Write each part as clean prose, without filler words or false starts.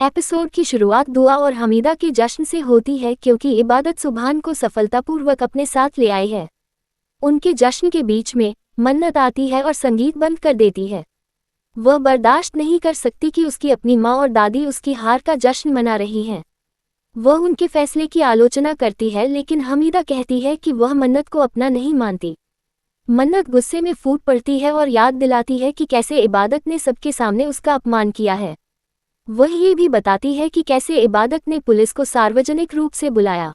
Episode की शुरुआत दुआ और हमीदा के जश्न से होती है क्योंकि इबादत सुभान को सफलतापूर्वक अपने साथ ले आई है। उनके जश्न के बीच में मन्नत आती है और संगीत बंद कर देती है। वह बर्दाश्त नहीं कर सकती कि उसकी अपनी माँ और दादी उसकी हार का जश्न मना रही हैं। वह उनके फैसले की आलोचना करती है, लेकिन हमीदा कहती है कि वह मन्नत को अपना नहीं मानती। मन्नत गुस्से में फूट पड़ती है और याद दिलाती है कि कैसे इबादत ने सबके सामने उसका अपमान किया है। वह ये भी बताती है कि कैसे इबादत ने पुलिस को सार्वजनिक रूप से बुलाया।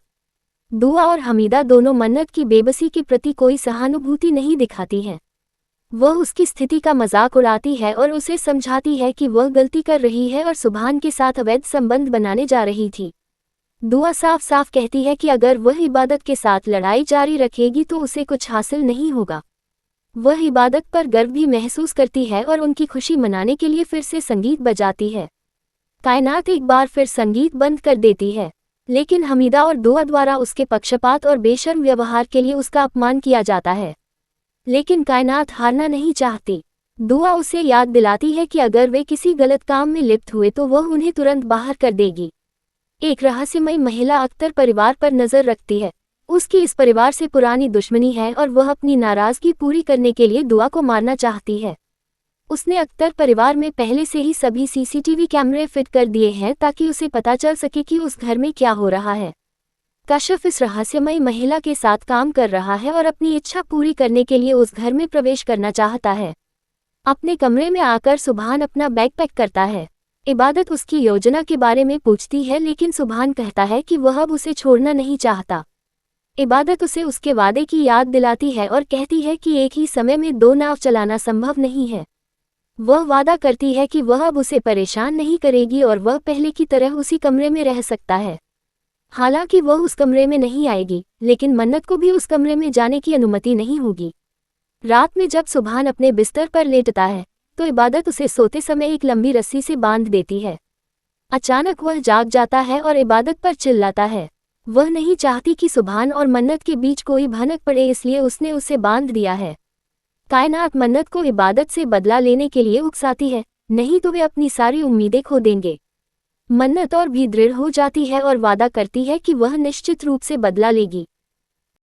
दुआ और हमीदा दोनों मन्नत की बेबसी के प्रति कोई सहानुभूति नहीं दिखाती हैं। वह उसकी स्थिति का मजाक उड़ाती है और उसे समझाती है कि वह गलती कर रही है और सुभान के साथ अवैध संबंध बनाने जा रही थी। दुआ साफ साफ कहती है कि अगर वह इबादत के साथ लड़ाई जारी रखेगी तो उसे कुछ हासिल नहीं होगा। वह इबादत पर गर्व भी महसूस करती है और उनकी खुशी मनाने के लिए फिर से संगीत बजाती है। कायनात एक बार फिर संगीत बंद कर देती है, लेकिन हमीदा और दुआ द्वारा उसके पक्षपात और बेशर्म व्यवहार के लिए उसका अपमान किया जाता है। लेकिन कायनात हारना नहीं चाहती। दुआ उसे याद दिलाती है कि अगर वे किसी गलत काम में लिप्त हुए तो वह उन्हें तुरंत बाहर कर देगी। एक रहस्यमयी महिला अख्तर परिवार पर नजर रखती है। उसकी इस परिवार से पुरानी दुश्मनी है और वह अपनी नाराजगी पूरी करने के लिए दुआ को मारना चाहती है। उसने अख्तर परिवार में पहले से ही सभी सीसीटीवी कैमरे फिट कर दिए हैं ताकि उसे पता चल सके कि उस घर में क्या हो रहा है। कश्यप इस रहस्यमयी महिला के साथ काम कर रहा है और अपनी इच्छा पूरी करने के लिए उस घर में प्रवेश करना चाहता है। अपने कमरे में आकर सुभान अपना बैग पैक करता है। इबादत उसकी योजना के बारे में पूछती है, लेकिन सुभान कहता है कि वह अब उसे छोड़ना नहीं चाहता। इबादत उसे उसके वादे की याद दिलाती है और कहती है कि एक ही समय में दो नाव चलाना संभव नहीं है। वह वादा करती है कि वह अब उसे परेशान नहीं करेगी और वह पहले की तरह उसी कमरे में रह सकता है। हालांकि वह उस कमरे में नहीं आएगी, लेकिन मन्नत को भी उस कमरे में जाने की अनुमति नहीं होगी। रात में जब सुभान अपने बिस्तर पर लेटता है तो इबादत उसे सोते समय एक लंबी रस्सी से बांध देती है। अचानक वह जाग जाता है और इबादत पर चिल्लाता है। वह नहीं चाहती कि सुभान और मन्नत के बीच कोई भनक पड़े, इसलिए उसने उसे बांध दिया है। कायनात मन्नत को इबादत से बदला लेने के लिए उकसाती है, नहीं तो वे अपनी सारी उम्मीदें खो देंगे। मन्नत और भी दृढ़ हो जाती है और वादा करती है कि वह निश्चित रूप से बदला लेगी।